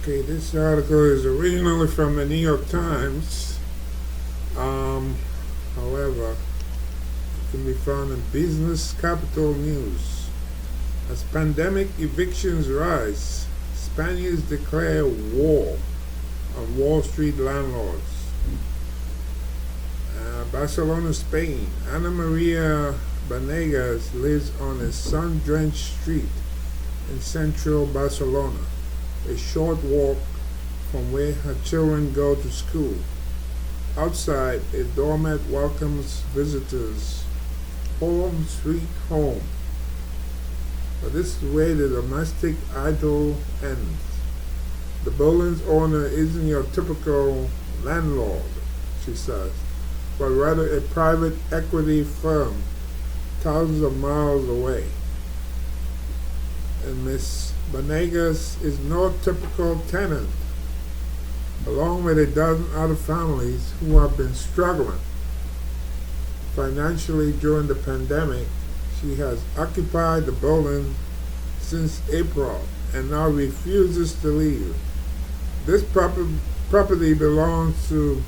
Okay, this article is originally from the New York Times. However, it can be found in Business Capital News. As pandemic evictions rise, Spaniards declare war on Wall Street landlords. Barcelona, Spain. Ana Maria Banegas lives on a sun-drenched street in central Barcelona, a short walk from where her children go to school. Outside, a doormat welcomes visitors. Home sweet home. But this is where the domestic idyll ends. The building's owner isn't your typical landlord, she says, but rather a private equity firm thousands of miles away. And Miss Banegas is no typical tenant, along with a dozen other families who have been struggling financially during the pandemic. She has occupied the building since April and now refuses to leave. This property belongs to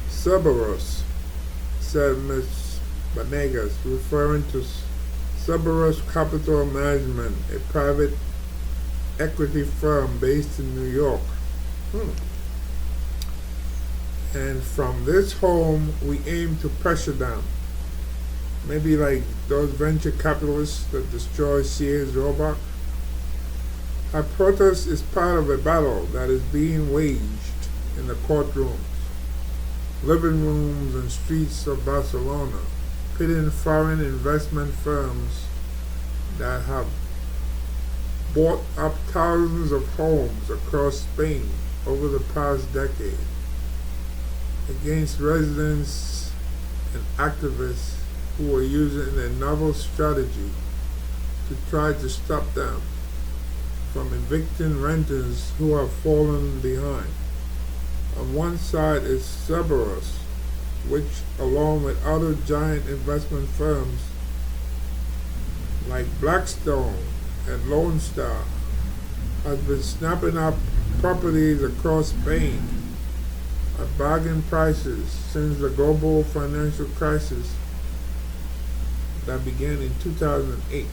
Cerberus, said Ms. Banegas, referring to Cerberus Capital Management, a private equity firm based in New York. And from this home, we aim to pressure them. Maybe like those venture capitalists that destroy Sears Roebuck. Our protest is part of a battle that is being waged in the courtrooms, living rooms, and streets of Barcelona, pitting foreign investment firms that have bought up thousands of homes across Spain over the past decade against residents and activists who are using a novel strategy to try to stop them from evicting renters who have fallen behind. On one side is Cerberus, which, along with other giant investment firms like Blackstone and Lone Star, has been snapping up properties across Spain at bargain prices since the global financial crisis that began in 2008.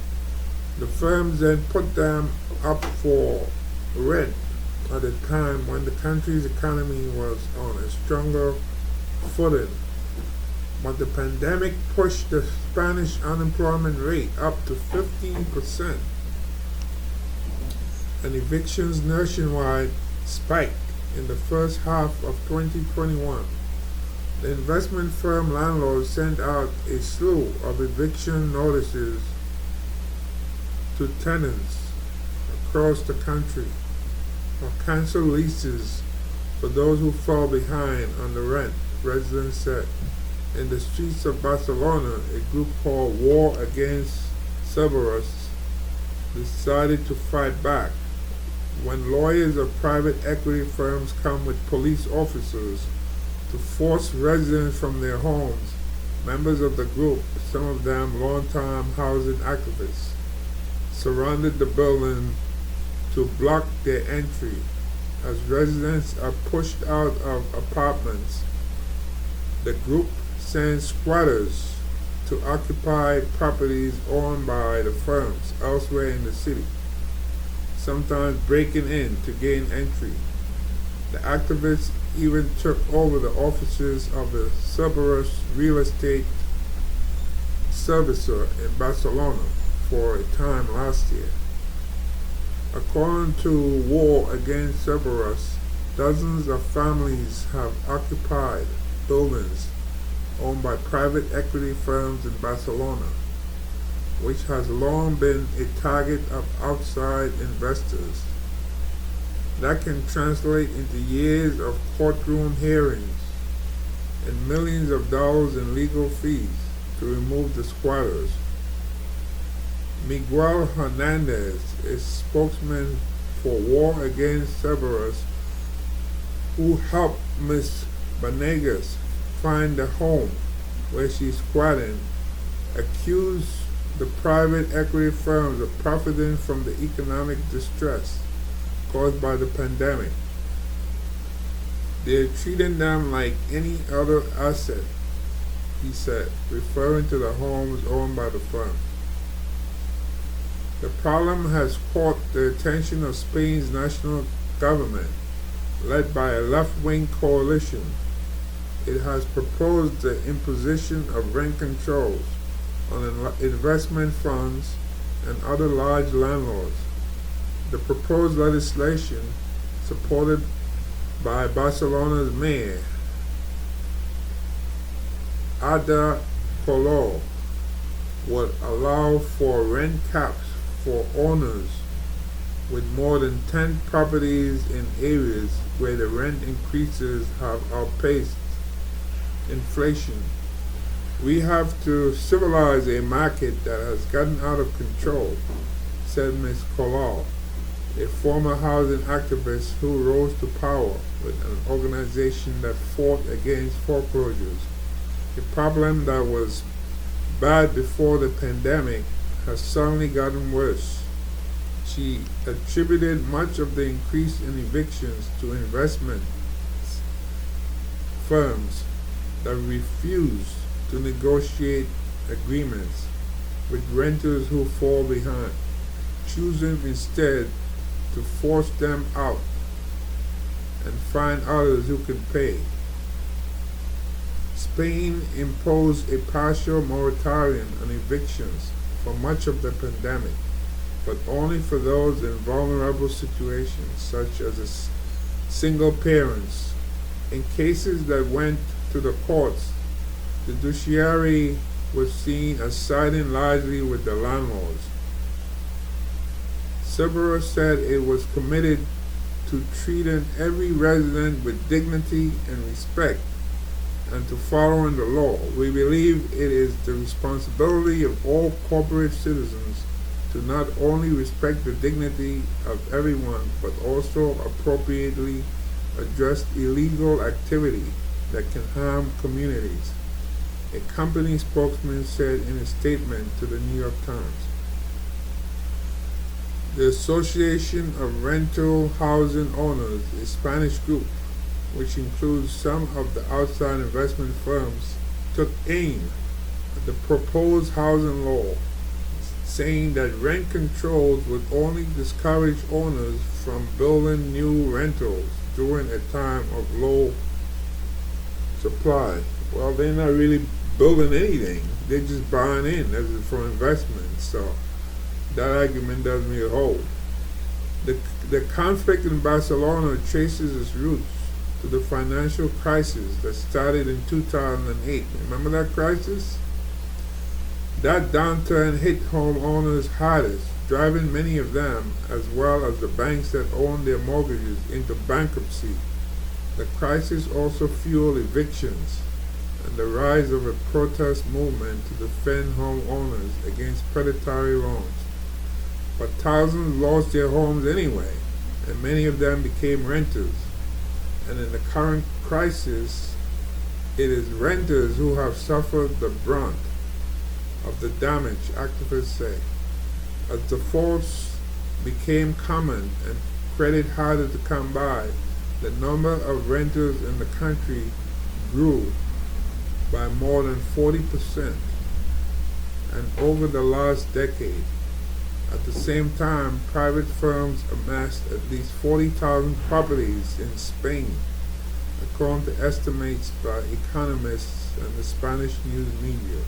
The firms then put them up for rent at a time when the country's economy was on a stronger footing. But the pandemic pushed the Spanish unemployment rate up to 15%, and evictions nationwide spiked in the first half of 2021. The investment firm Landlords sent out a slew of eviction notices to tenants across the country, or canceled leases for those who fall behind on the rent, residents said. In the streets of Barcelona, a group called War Against Cerberus decided to fight back. When lawyers of private equity firms come with police officers to force residents from their homes, members of the group, some of them long-time housing activists, surrounded the building to block their entry. As residents are pushed out of apartments, the group sends squatters to occupy properties owned by the firms elsewhere in the city, sometimes breaking in to gain entry. The activists even took over the offices of the Cerberus real estate servicer in Barcelona for a time last year. According to War Against Cerberus, dozens of families have occupied buildings owned by private equity firms in Barcelona, which has long been a target of outside investors. That can translate into years of courtroom hearings and millions of dollars in legal fees to remove the squatters. Miguel Hernandez is spokesman for War Against Cerberus, who helped Ms. Banegas find a home where she's squatting, accused the private equity firms of profiting from the economic distress caused by the pandemic. They're treating them like any other asset, he said, referring to the homes owned by the firm. The problem has caught the attention of Spain's national government, led by a left-wing coalition. It has proposed the imposition of rent controls on investment funds and other large landlords. The proposed legislation, supported by Barcelona's mayor, Ada Colau, would allow for rent caps for owners with more than 10 properties in areas where the rent increases have outpaced inflation. We have to civilize a market that has gotten out of control, said Ms. Colau, a former housing activist who rose to power with an organization that fought against foreclosures. A problem that was bad before the pandemic has suddenly gotten worse. She attributed much of the increase in evictions to investment firms that refuse to negotiate agreements with renters who fall behind, choosing instead to force them out and find others who can pay. Spain imposed a partial moratorium on evictions for much of the pandemic, but only for those in vulnerable situations, such as single parents. In cases that went to the courts, the judiciary was seen as siding largely with the landlords. Cerberus said it was committed to treating every resident with dignity and respect and to following the law. We believe it is the responsibility of all corporate citizens to not only respect the dignity of everyone, but also appropriately address illegal activity that can harm communities, a company spokesman said in a statement to the New York Times. The Association of Rental Housing Owners, a Spanish group, which includes some of the outside investment firms, took aim at the proposed housing law, saying that rent controls would only discourage owners from building new rentals during a time of low supply. Well, they're not really building anything. They're just buying in as for investment. So that argument doesn't hold. The conflict in Barcelona traces its roots to the financial crisis that started in 2008. Remember that crisis? That downturn hit homeowners hardest, driving many of them, as well as the banks that owned their mortgages, into bankruptcy. The crisis also fueled evictions and the rise of a protest movement to defend homeowners against predatory loans. But thousands lost their homes anyway, and many of them became renters. And in the current crisis, it is renters who have suffered the brunt of the damage, activists say. As defaults became common and credit harder to come by, the number of renters in the country grew by more than 40%, and over the last decade. At the same time, private firms amassed at least 40,000 properties in Spain, according to estimates by economists and the Spanish news media.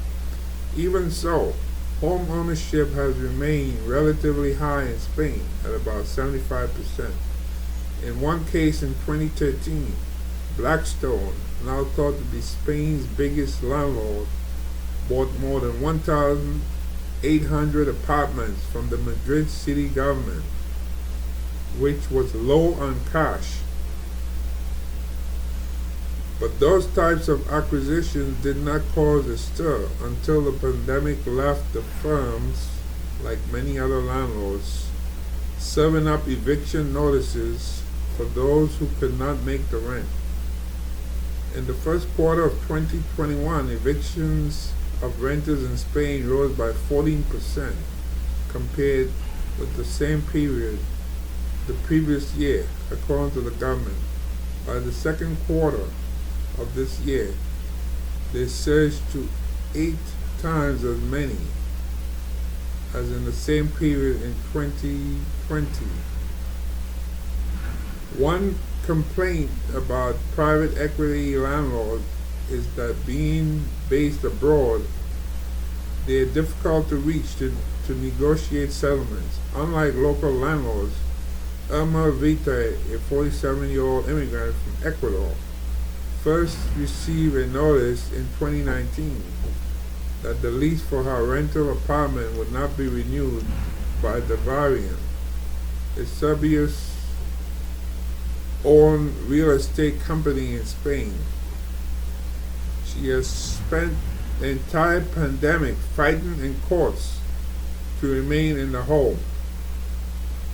Even so, home ownership has remained relatively high in Spain at about 75%. In one case in 2013, Blackstone, now thought to be Spain's biggest landlord, bought more than 1,800 apartments from the Madrid city government, which was low on cash. But those types of acquisitions did not cause a stir until the pandemic left the firms, like many other landlords, serving up eviction notices for those who could not make the rent. In the first quarter of 2021, evictions of renters in Spain rose by 14% compared with the same period the previous year, according to the government. By the second quarter of this year, they surged to 8 times as many as in the same period in 2020. One complaint about private equity landlords is that being based abroad, they are difficult to reach to negotiate settlements. Unlike local landlords, Irma Vite, a 47-year-old immigrant from Ecuador, first received a notice in 2019 that the lease for her rental apartment would not be renewed by Divarian, a Cerberus-owned real estate company in Spain. She has spent the entire pandemic fighting in courts to remain in the home.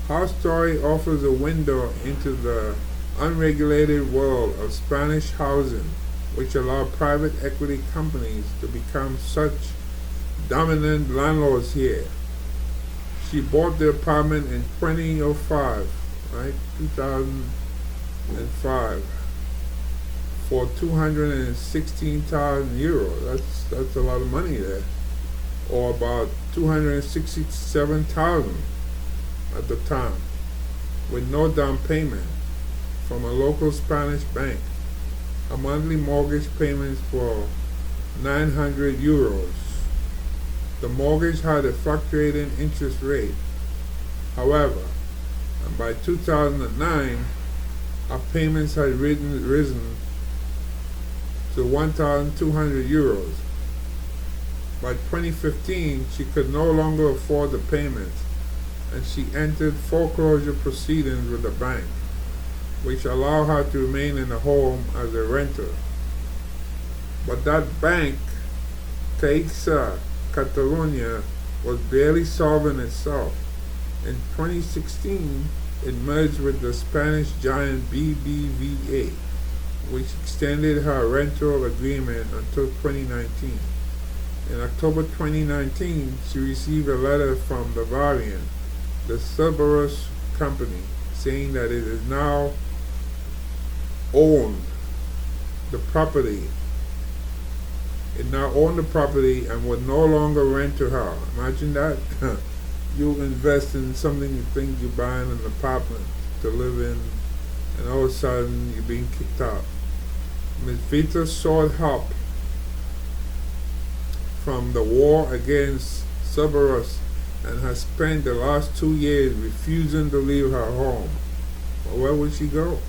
Her story offers a window into the unregulated world of Spanish housing, which allowed private equity companies to become such dominant landlords here. She bought the apartment in 2005, right, 2005, for 216,000 euros. That's a lot of money there, or about 267,000 at the time, with no down payment from a local Spanish bank. A monthly mortgage payments for 900 euros. The mortgage had a fluctuating interest rate. However, and by 2009, our payments had risen to 1,200 euros. By 2015, she could no longer afford the payments, and she entered foreclosure proceedings with the bank, which allowed her to remain in the home as a renter. But that bank, Caixa Catalunya, was barely solving itself. In 2016, it merged with the Spanish giant BBVA, which extended her rental agreement until 2019. In October 2019, she received a letter from Divarian, the Cerberus company, saying that it is now owned the property. It now owned the property and would no longer rent to her. Imagine that. You invest in something you think you're buying an apartment to live in, and all of a sudden you're being kicked out. Ms. Vita sought help from the war against Cerberus and has spent the last 2 years refusing to leave her home. Well, where would she go?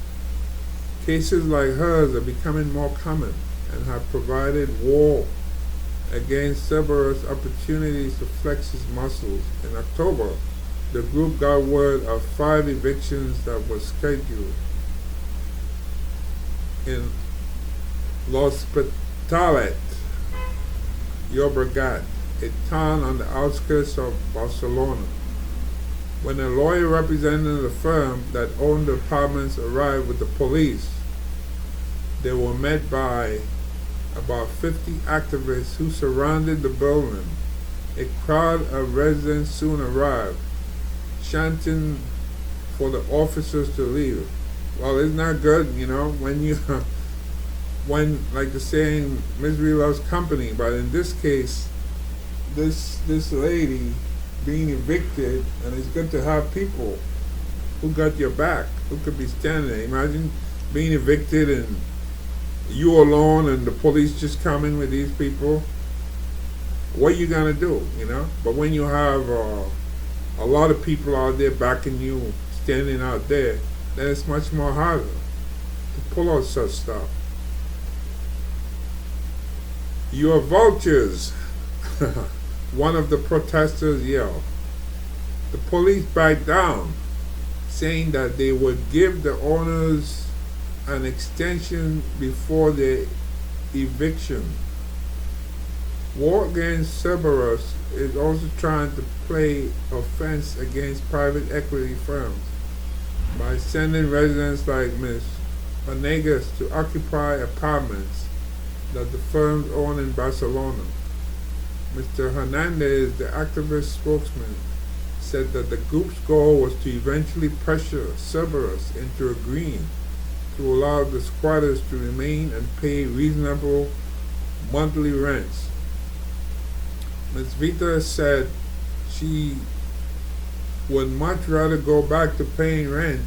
Cases like hers are becoming more common and have provided war against Cerberus opportunities to flex his muscles. In October, the group got word of 5 evictions that were scheduled in Los Hospitalet, Llobregat, a town on the outskirts of Barcelona. When a lawyer representing the firm that owned the apartments arrived with the police, they were met by about 50 activists who surrounded the building. A crowd of residents soon arrived, chanting for the officers to leave. Well, it's not good, when like the saying, misery loves company. But in this case, this lady being evicted, and it's good to have people who got your back, who could be standing there. Imagine being evicted and you alone and the police just come in with these people. What are you gonna do, But when you have a lot of people out there backing you, standing out there, then it's much more harder to pull out such stuff. You are vultures, one of the protesters yelled. The police backed down, saying that they would give the owners an extension before the eviction. War against Cerberus is also trying to play offense against private equity firms by sending residents like Ms. Hernandez to occupy apartments that the firms own in Barcelona. Mr. Hernandez, the activist spokesman, said that the group's goal was to eventually pressure Cerberus into agreeing to allow the squatters to remain and pay reasonable monthly rents. Ms. Vite said she would much rather go back to paying rent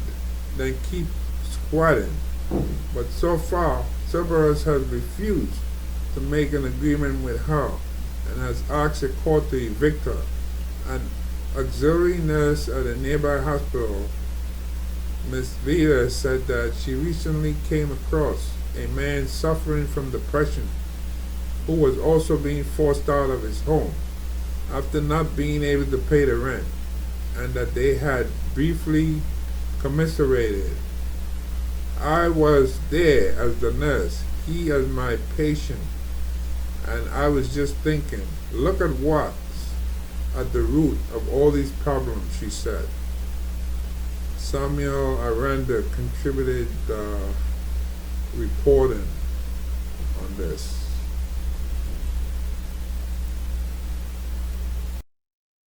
than keep squatting, but so far Cerberus has refused to make an agreement with her and has asked the court to evict her. An auxiliary nurse at a nearby hospital, Ms. Vite, said that she recently came across a man suffering from depression who was also being forced out of his home after not being able to pay the rent, and that they had briefly commiserated. I was there as the nurse, he as my patient, and I was just thinking, look at what's at the root of all these problems, she said. Samuel Aranda contributed reporting on this.